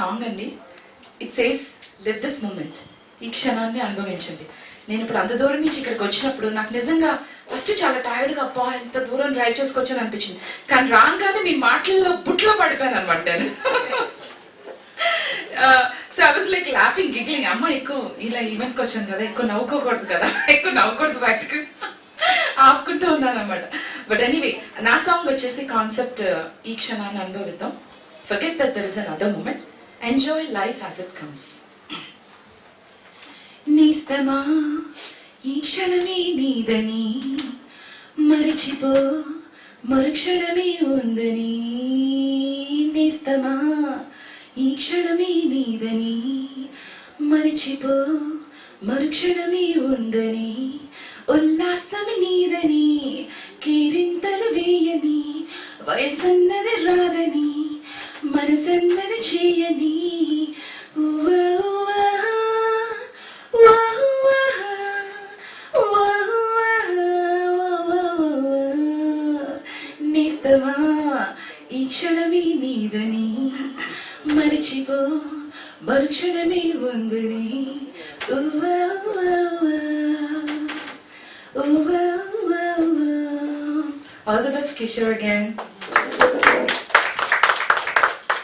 Song అండి. It says live this moment. ఈ క్షణాన్ని అనుభవించండి. నేను ఇప్పుడు అంత దూరం నుంచి ఇక్కడికి వచ్చినప్పుడు నాకు నిజంగా ఫస్ట్ చాలా టైర్డ్గా అబ్బా ఎంత దూరం డ్రైవ్ చేసుకొచ్చాను అనిపించింది. కానీ రాగానే మీ మాటల్లో బుట్లో పడిపోయాను అనమాట నేను. So I was like laughing giggling. అమ్మ ఎక్కువ ఇలా ఈవెంట్కి వచ్చాను కదా, ఎక్కువ నవ్వుకోకూడదు కదా, ఎక్కువ నవ్వకూడదు బయటకు ఆపుకుంటూ ఉన్నాను అనమాట. బట్ ఎనీవే నా సాంగ్ వచ్చేసి కాన్సెప్ట్ ఈ క్షణాన్ని అనుభవిద్దాం. Forget that there is another moment. Enjoy life as it comes. నేస్తమా ఈ క్షణమే నీదని మరిచిపో మరుక్షణమే ఉందని. నేస్తమా ఈ క్షణమే నీదని మరిచిపో మరుక్షణమే ఉందని. ఉల్లాసమే నీదని కేరింతలు వేయని వయసన్నది రాదని మనసన్నది చేయని. నేస్తమా ఈ క్షణమే నీదని మరిచిపో మరుక్షణమే ఉందని. All the best, Kishore, again.